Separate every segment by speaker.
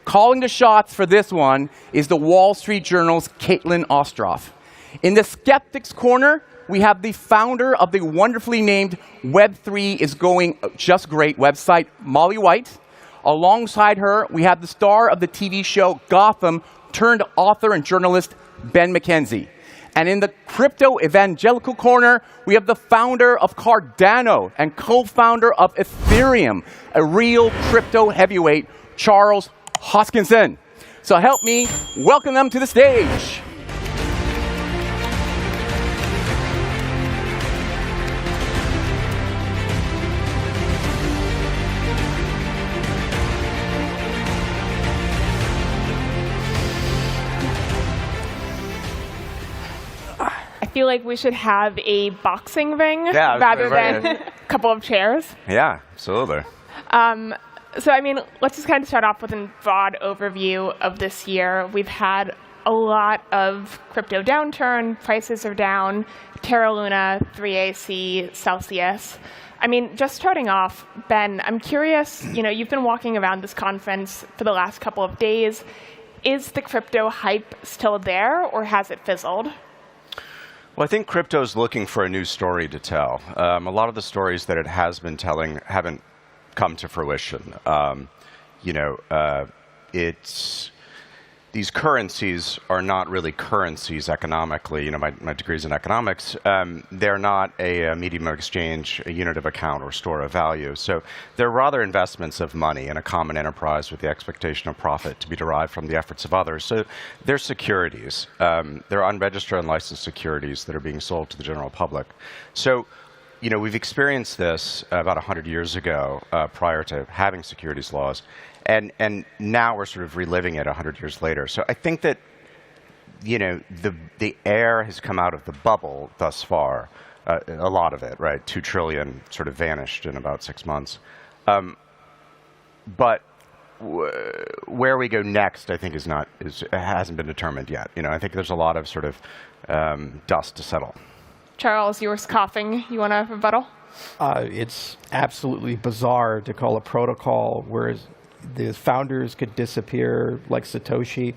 Speaker 1: Calling the shots for this one is the Wall Street Journal's Caitlin Ostroff. In the Skeptics Corner, we have the founder of the wonderfully named Web3 is Going Just Great website, Molly White. Alongside her, we have the star of the TV show Gotham turned author and journalist, Ben McKenzie. And in the Crypto Evangelical Corner, we have the founder of Cardano and co-founder of Ethereum, a real crypto heavyweight, Charles Hoskinson. So help me welcome them to the stage.
Speaker 2: I feel like we should have a boxing ring
Speaker 3: rather
Speaker 2: than a couple of chairs.
Speaker 3: Yeah, absolutely.
Speaker 2: So, I mean, let's just kind of start off with a broad overview of this year. We've had a lot of crypto downturn. Prices are down. Terra Luna, 3AC, Celsius. I mean, just starting off, Ben, I'm curious, you've been walking around this conference for the last couple of days. Is the crypto hype still there, or has it fizzled?
Speaker 3: Well, I think crypto's looking for a new story to tell. A lot of the stories that it has been telling haven't come to fruition. These currencies are not really currencies economically. My degree's in economics. They're not a medium of exchange, a unit of account, or store of value. So they're rather investments of money in a common enterprise with the expectation of profit to be derived from the efforts of others. So they're securities. They're unregistered and licensed securities that are being sold to the general public. So we've experienced this about 100 years ago, prior to having securities laws. And now we're sort of reliving it 100 years later. So I think that, the air has come out of the bubble thus far, a lot of it, right? 2 trillion sort of vanished in about 6 months. But where we go next, I think, hasn't been determined yet. I think there's a lot of sort of dust to settle.
Speaker 2: Charles, you were coughing. You want a rebuttal?
Speaker 4: It's absolutely bizarre to call a protocol where the founders could disappear like Satoshi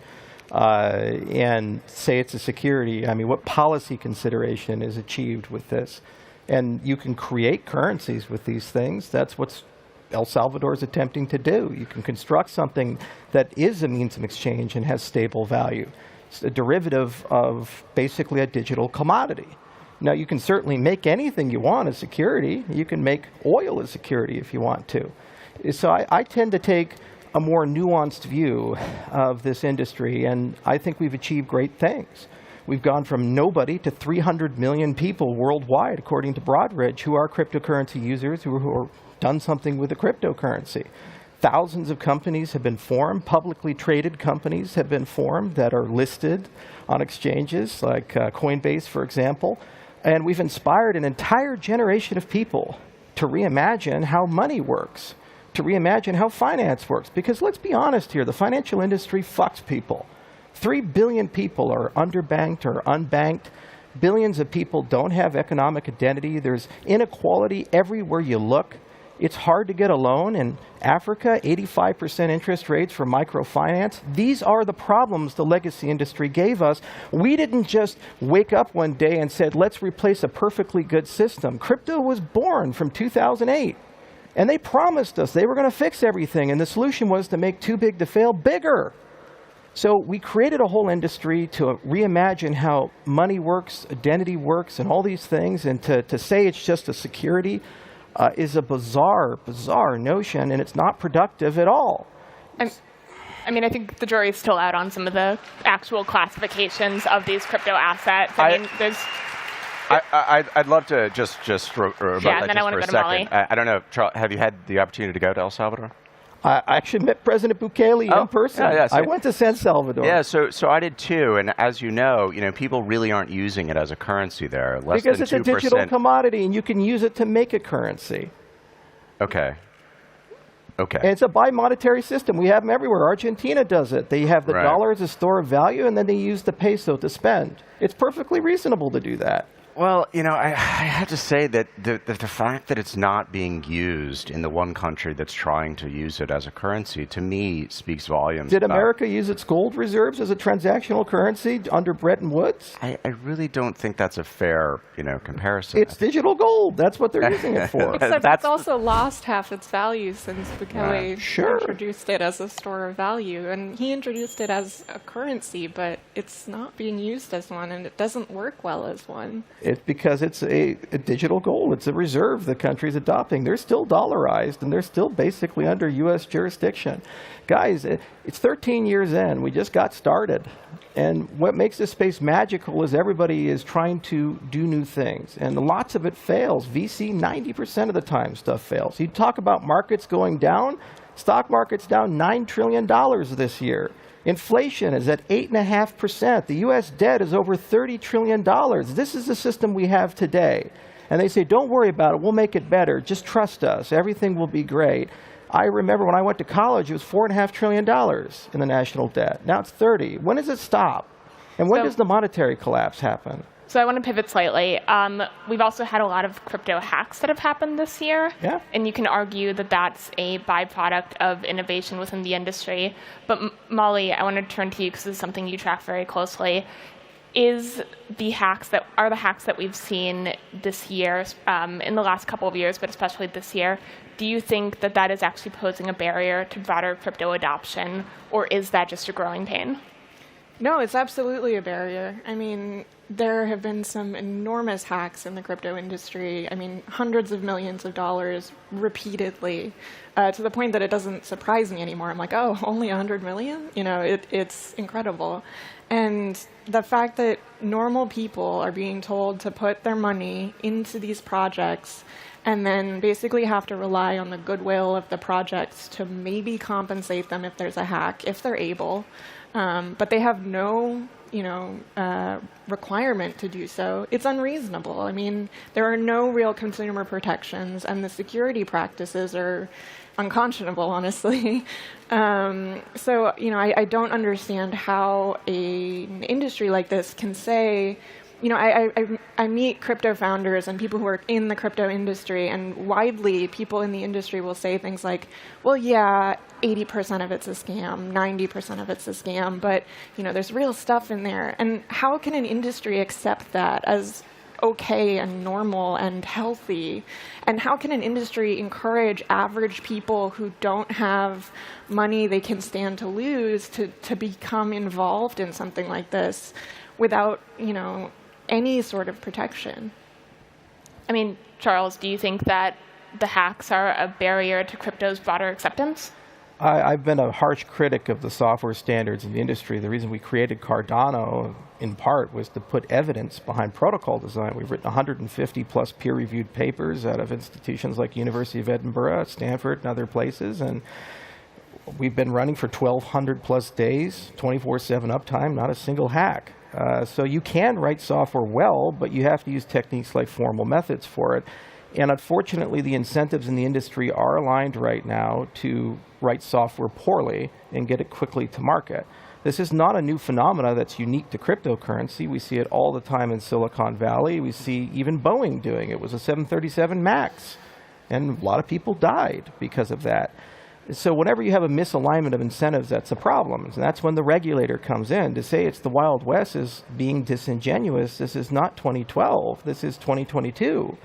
Speaker 4: and say it's a security. I mean, what policy consideration is achieved with this? And you can create currencies with these things. That's what El Salvador is attempting to do. You can construct something that is a means of exchange and has stable value. It's a derivative of basically a digital commodity. Now, you can certainly make anything you want as security. You can make oil as security if you want to. So I tend to take a more nuanced view of this industry, and I think we've achieved great things. We've gone from nobody to 300 million people worldwide, according to Broadridge, who are cryptocurrency users who have done something with a cryptocurrency. Thousands of companies have been formed. Publicly traded companies have been formed that are listed on exchanges, like Coinbase, for example. And we've inspired an entire generation of people to reimagine how money works, to reimagine how finance works. Because let's be honest here, the financial industry fucks people. 3 billion people are underbanked or unbanked. Billions of people don't have economic identity. There's inequality everywhere you look. It's hard to get a loan. In Africa, 85% interest rates for microfinance. These are the problems the legacy industry gave us. We didn't just wake up one day and said, let's replace a perfectly good system. Crypto was born from 2008. And they promised us they were going to fix everything. And the solution was to make too big to fail bigger. So we created a whole industry to reimagine how money works, identity works, and all these things. And to say it's just a security is a bizarre notion, and it's not productive at all.
Speaker 2: I mean, I think the jury's still out on some of the actual classifications of these crypto assets. I mean, there's...
Speaker 3: I'd love to just rebut that
Speaker 2: then
Speaker 3: just
Speaker 2: I want
Speaker 3: for
Speaker 2: to
Speaker 3: a
Speaker 2: go to
Speaker 3: second.
Speaker 2: Molly.
Speaker 3: I don't know, Charles, have you had the opportunity to go to El Salvador?
Speaker 4: I actually met President Bukele in person.
Speaker 3: Yeah, so
Speaker 4: I went to San Salvador.
Speaker 3: Yeah, so I did too. And as you know, people really aren't using it as a currency there.
Speaker 4: Because it's a digital commodity, and you can use it to make a currency.
Speaker 3: Okay. Okay.
Speaker 4: And it's a bi-monetary system. We have them everywhere. Argentina does it. They have the dollar as a store of value, and then they use the peso to spend. It's perfectly reasonable to do that.
Speaker 3: Well, I have to say that the fact that it's not being used in the one country that's trying to use it as a currency, to me, speaks volumes.
Speaker 4: Did America use its gold reserves as a transactional currency under Bretton Woods?
Speaker 3: I really don't think that's a fair, comparison.
Speaker 4: It's digital gold. That's what they're using it for.
Speaker 5: Except it's also lost half its value since Bukele
Speaker 4: Sure.
Speaker 5: introduced it as a store of value. And he introduced it as a currency, but it's not being used as one, and it doesn't work well as one.
Speaker 4: It's because it's a digital gold. It's a reserve the country's adopting. They're still dollarized, and they're still basically under U.S. jurisdiction. Guys, it's 13 years in. We just got started. And what makes this space magical is everybody is trying to do new things. And lots of it fails. VC, 90% of the time stuff fails. You talk about markets going down. Stock market's down $9 trillion this year. Inflation is at 8.5%. The U.S. debt is over $30 trillion. This is the system we have today. And they say, don't worry about it. We'll make it better. Just trust us. Everything will be great. I remember when I went to college, it was $4.5 trillion in the national debt. Now it's 30. When does it stop? And when does the monetary collapse happen?
Speaker 2: So I want to pivot slightly. We've also had a lot of crypto hacks that have happened this year.
Speaker 4: Yeah.
Speaker 2: And you can argue that that's a byproduct of innovation within the industry. But Molly, I want to turn to you because this is something you track very closely. Are the hacks that we've seen this year, in the last couple of years, but especially this year, do you think that that is actually posing a barrier to broader crypto adoption, or is that just a growing pain?
Speaker 5: No, it's absolutely a barrier. I mean, there have been some enormous hacks in the crypto industry. I mean, hundreds of millions of dollars repeatedly, to the point that it doesn't surprise me anymore. I'm like, oh, only 100 million? It's incredible. And the fact that normal people are being told to put their money into these projects and then basically have to rely on the goodwill of the projects to maybe compensate them if there's a hack, if they're able. But they have no, requirement to do so. It's unreasonable. I mean, there are no real consumer protections, and the security practices are unconscionable, honestly. So, I don't understand how an industry like this can say, I meet crypto founders and people who are in the crypto industry, and widely people in the industry will say things like, well, yeah, 80% of it's a scam, 90% of it's a scam, but there's real stuff in there. And how can an industry accept that as okay and normal and healthy? And how can an industry encourage average people who don't have money they can stand to lose to become involved in something like this without, any sort of protection?
Speaker 2: I mean, Charles, do you think that the hacks are a barrier to crypto's broader acceptance?
Speaker 4: I've been a harsh critic of the software standards in the industry. The reason we created Cardano, in part, was to put evidence behind protocol design. We've written 150 plus peer-reviewed papers out of institutions like University of Edinburgh, Stanford, and other places. And we've been running for 1,200 plus days, 24/7 uptime, not a single hack. So you can write software well, but you have to use techniques like formal methods for it. And unfortunately, the incentives in the industry are aligned right now to write software poorly and get it quickly to market. This is not a new phenomena that's unique to cryptocurrency. We see it all the time in Silicon Valley. We see even Boeing doing it. It was a 737 MAX, and a lot of people died because of that. So whenever you have a misalignment of incentives, that's a problem. And that's when the regulator comes in. To say it's the Wild West is being disingenuous. This is not 2012. This is 2022.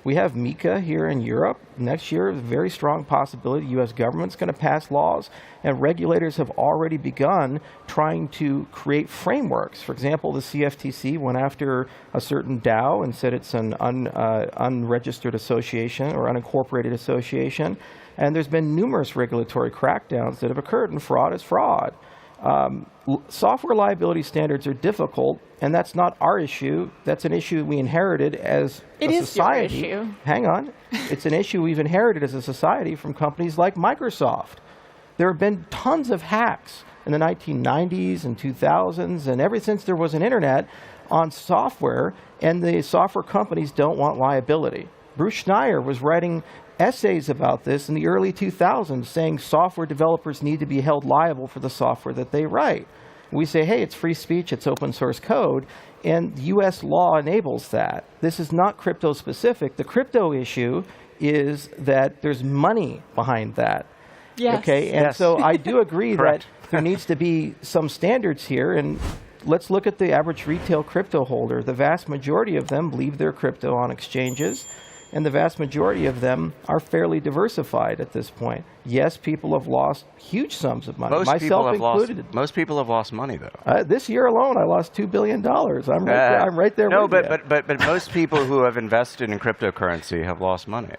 Speaker 4: We have MiCA here in Europe. Next year, a very strong possibility the U.S. government's going to pass laws, and regulators have already begun trying to create frameworks. For example, the CFTC went after a certain DAO and said it's an unregistered association or unincorporated association, and there's been numerous regulatory crackdowns that have occurred, and fraud is fraud. Software liability standards are difficult, and that's not our issue. That's an issue we inherited as a society.
Speaker 2: It is your issue.
Speaker 4: Hang on. It's an issue we've inherited as a society from companies like Microsoft. There have been tons of hacks in the 1990s and 2000s, and ever since there was an internet, on software, and the software companies don't want liability. Bruce Schneier was writing essays about this in the early 2000s, saying software developers need to be held liable for the software that they write. We say, hey, it's free speech, it's open source code, and US law enables that. This is not crypto specific. The crypto issue is that there's money behind that.
Speaker 5: Yes.
Speaker 4: Okay, and so I do agree that there needs to be some standards here, and let's look at the average retail crypto holder. The vast majority of them leave their crypto on exchanges, and the vast majority of them are fairly diversified at this point. Yes, people have lost huge sums of money, myself included.
Speaker 3: Most people have lost money, though.
Speaker 4: This year alone, I lost $2 billion. I'm right there
Speaker 3: no,
Speaker 4: with you.
Speaker 3: but most people who have invested in cryptocurrency have lost money.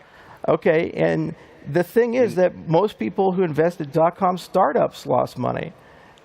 Speaker 4: Okay, and the thing is that most people who invested .com startups lost money.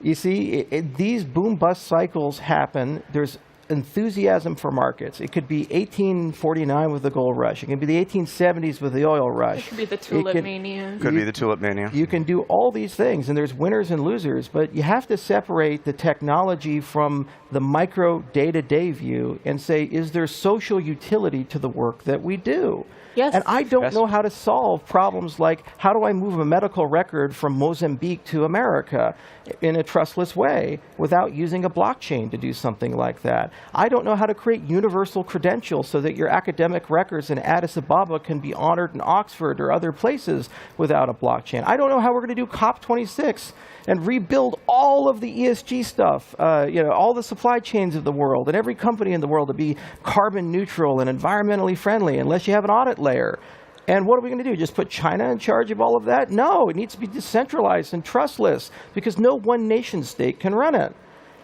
Speaker 4: You see, these boom-bust cycles happen. There's enthusiasm for markets. It could be 1849 with the gold rush. It can be the 1870s with the oil rush.
Speaker 5: It could be the tulip mania.
Speaker 3: Could be the tulip mania.
Speaker 4: You can do all these things, and there's winners and losers, but you have to separate the technology from the micro day-to-day view and say, is there social utility to the work that we do?
Speaker 5: Yes.
Speaker 4: And I don't know how to solve problems like, how do I move a medical record from Mozambique to America in a trustless way without using a blockchain to do something like that? I don't know how to create universal credentials so that your academic records in Addis Ababa can be honored in Oxford or other places without a blockchain. I don't know how we're going to do COP26 and rebuild all of the ESG stuff, all the supply chains of the world and every company in the world to be carbon neutral and environmentally friendly unless you have an audit layer. And what are we going to do? Just put China in charge of all of that? No, it needs to be decentralized and trustless because no one nation state can run it.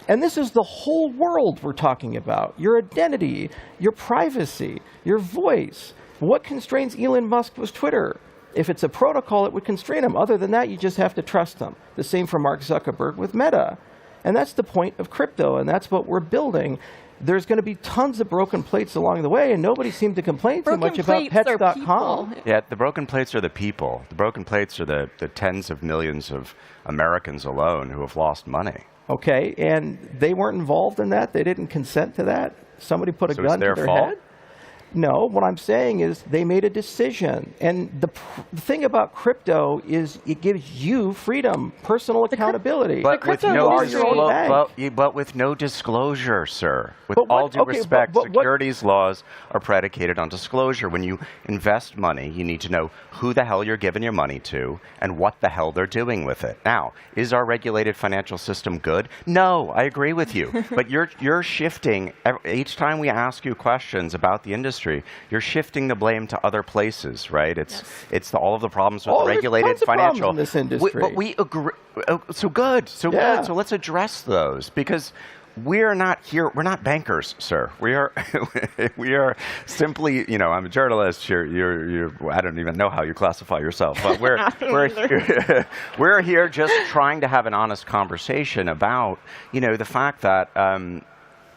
Speaker 4: And this is the whole world we're talking about. Your identity, your privacy, your voice. What constrains Elon Musk with Twitter? If it's a protocol, it would constrain him. Other than that, you just have to trust him. The same for Mark Zuckerberg with Meta. And that's the point of crypto, and that's what we're building. There's going to be tons of broken plates along the way, and nobody seemed to complain too much about pets.com.
Speaker 3: Yeah, the broken plates are the people. The broken plates are the tens of millions of Americans alone who have lost money.
Speaker 4: Okay, and they weren't involved in that? They didn't consent to that? Somebody put a gun to their head? No, what I'm saying is they made a decision. And the thing about crypto is it gives you freedom, personal accountability.
Speaker 3: But with no disclosure, sir. With all due respect, securities laws are predicated on disclosure. When you invest money, you need to know who the hell you're giving your money to and what the hell they're doing with it. Now, is our regulated financial system good? No, I agree with you. But you're shifting, each time we ask you questions about the industry, you're shifting the blame to other places, right? It's all of the problems with regulated financial.
Speaker 4: In this industry.
Speaker 3: But we agree. So good. So good. So let's address those because we're not here. We're not bankers, sir. We are. We are simply. I'm a journalist. You're. I don't even know how you classify yourself, but we're here just trying to have an honest conversation about the fact that.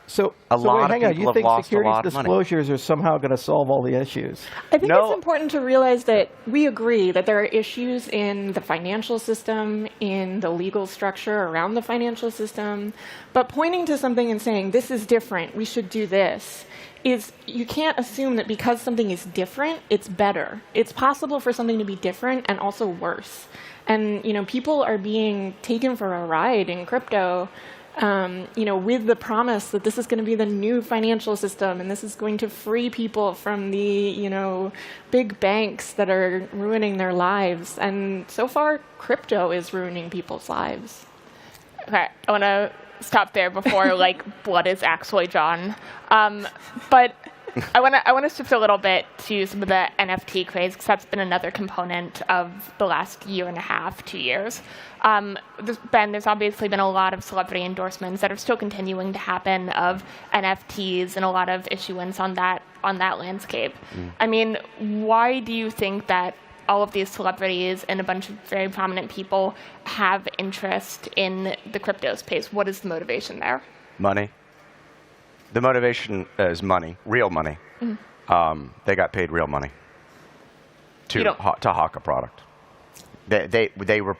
Speaker 4: So hang on, you think securities disclosures are somehow going to solve all the issues?
Speaker 5: I think it's important to realize that we agree that there are issues in the financial system, in the legal structure around the financial system, but pointing to something and saying, this is different, we should do this, you can't assume that because something is different, it's better. It's possible for something to be different and also worse. And people are being taken for a ride in crypto with the promise that this is going to be the new financial system and this is going to free people from the, big banks that are ruining their lives. And so far, crypto is ruining people's lives.
Speaker 2: Okay, I want to stop there before blood is actually drawn. But I want to shift a little bit to some of the NFT craze because that's been another component of the last year and a half, 2 years. There's obviously been a lot of celebrity endorsements that are still continuing to happen of NFTs and a lot of issuance on that landscape. I mean, why do you think that all of these celebrities and a bunch of very prominent people have interest in the crypto space? What is the motivation there?
Speaker 3: Money. The motivation is money, real money. They got paid real money to hawk a product. They were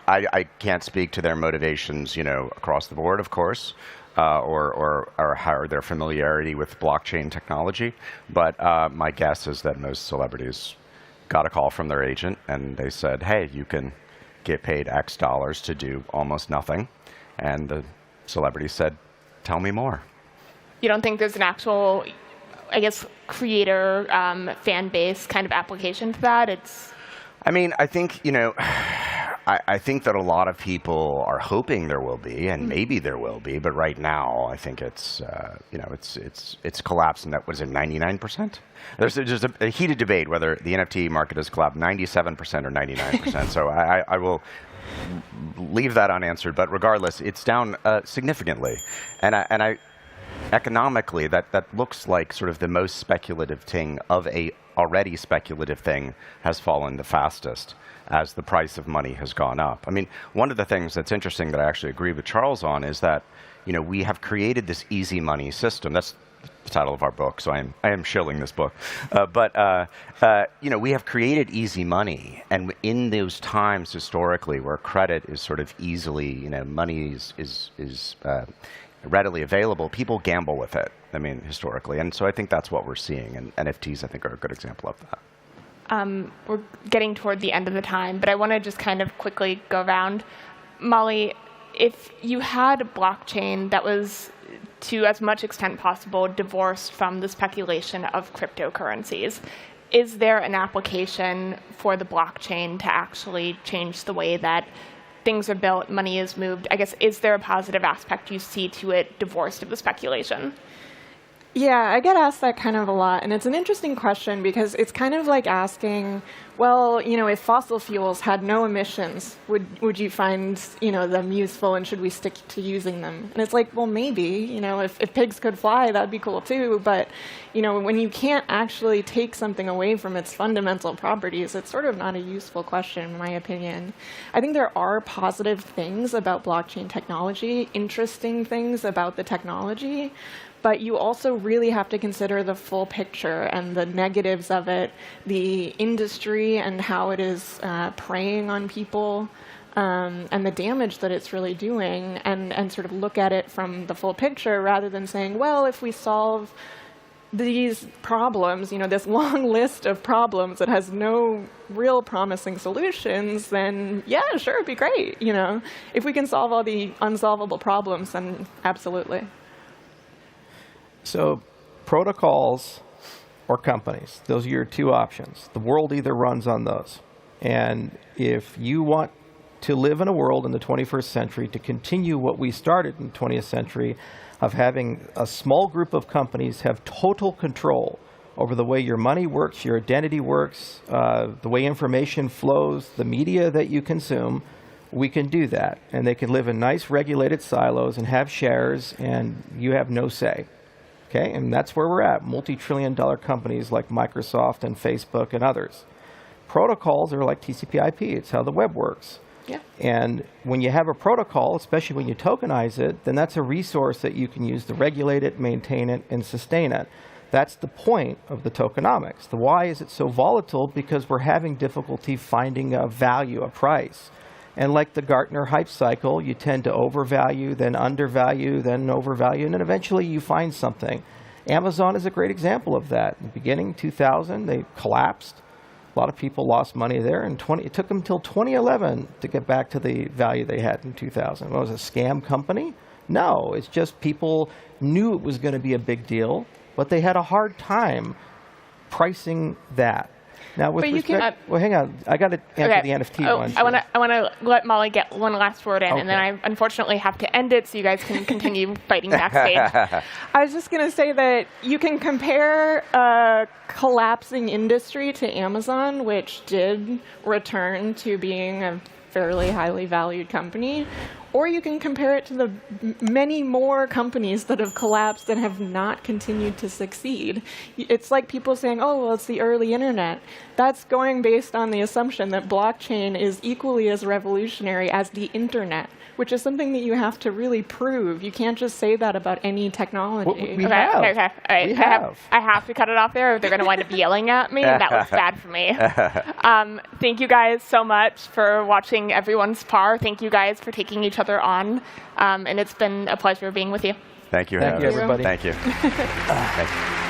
Speaker 3: I can't speak to their motivations, across the board, of course, or how their familiarity with blockchain technology. But my guess is that most celebrities got a call from their agent and they said, hey, you can get paid X dollars to do almost nothing. And celebrities said, tell me more.
Speaker 2: You don't think there's an actual, I guess, creator fan base kind of application to that?
Speaker 3: I mean, I think, I think that a lot of people are hoping there will be, and maybe there will be, but right now I think it's, it's collapsed in that, what is it, 99%? There's just a heated debate whether the NFT market has collapsed 97% or 99%. So I will leave that unanswered, but regardless, it's down significantly. And I economically, that looks like sort of the most speculative thing of a already speculative thing has fallen the fastest as the price of money has gone up. I mean, one of the things that's interesting that I actually agree with Charles on is that, we have created this easy money system. That's the title of our book, so I am shilling this book. We have created easy money, and in those times historically where credit is sort of easily, money is readily available, people gamble with it, I mean, historically. And so I think that's what we're seeing, and NFTs, I think, are a good example of that.
Speaker 2: We're getting toward the end of the time, but I want to just kind of quickly go around. Molly, if you had a blockchain that was, to as much extent possible, divorced from the speculation of cryptocurrencies, is there an application for the blockchain to actually change the way that things are built, money is moved? I guess, is there a positive aspect you see to it divorced of the speculation?
Speaker 5: Yeah, I get asked that kind of a lot, and it's an interesting question because it's kind of like asking, well, if fossil fuels had no emissions, would you find, them useful, and should we stick to using them? And it's like, well, maybe, if pigs could fly, that'd be cool too, but, when you can't actually take something away from its fundamental properties, it's sort of not a useful question, in my opinion. I think there are positive things about blockchain technology, interesting things about the technology, but you also really have to consider the full picture and the negatives of it, the industry and how it is preying on people, and the damage that it's really doing, and sort of look at it from the full picture rather than saying, well, if we solve these problems, this long list of problems that has no real promising solutions, then yeah, sure, it'd be great. If we can solve all the unsolvable problems, then absolutely.
Speaker 4: So protocols or companies, those are your two options. The world either runs on those. And if you want to live in a world in the 21st century to continue what we started in the 20th century of having a small group of companies have total control over the way your money works, your identity works, the way information flows, the media that you consume, we can do that. And they can live in nice regulated silos and have shares, and you have no say. Okay, and that's where we're at, multi-trillion-dollar companies like Microsoft and Facebook and others. Protocols are like TCP/IP. It's how the web works.
Speaker 5: Yeah.
Speaker 4: And when you have a protocol, especially when you tokenize it, then that's a resource that you can use to regulate it, maintain it, and sustain it. That's the point of the tokenomics. The why is it so volatile? Because we're having difficulty finding a value, a price. And like the Gartner hype cycle, you tend to overvalue, then undervalue, then overvalue, and then eventually you find something. Amazon is a great example of that. In the beginning, 2000, they collapsed. A lot of people lost money there, and it took them until 2011 to get back to the value they had in 2000. What was it, a scam company? No, it's just people knew it was going to be a big deal, but they had a hard time pricing that. Now, with respect, well, hang on. I got to answer the NFT one.
Speaker 2: I want to let Molly get one last word in, and then I unfortunately have to end it so you guys can continue fighting backstage.
Speaker 5: I was just going to say that you can compare a collapsing industry to Amazon, which did return to being a fairly highly valued company, or you can compare it to the many more companies that have collapsed and have not continued to succeed. It's like people saying, oh, well, it's the early internet. That's going based on the assumption that blockchain is equally as revolutionary as the internet, which is something that you have to really prove. You can't just say that about any technology.
Speaker 4: We have.
Speaker 2: All right. I have to cut it off there, or they're going to wind up yelling at me, and that was bad for me. Thank you guys so much for watching everyone's par. Thank you guys for taking each other on, and it's been a pleasure being with you.
Speaker 3: Thank you.
Speaker 4: Thank you, everybody.
Speaker 3: Thank you. Thank you.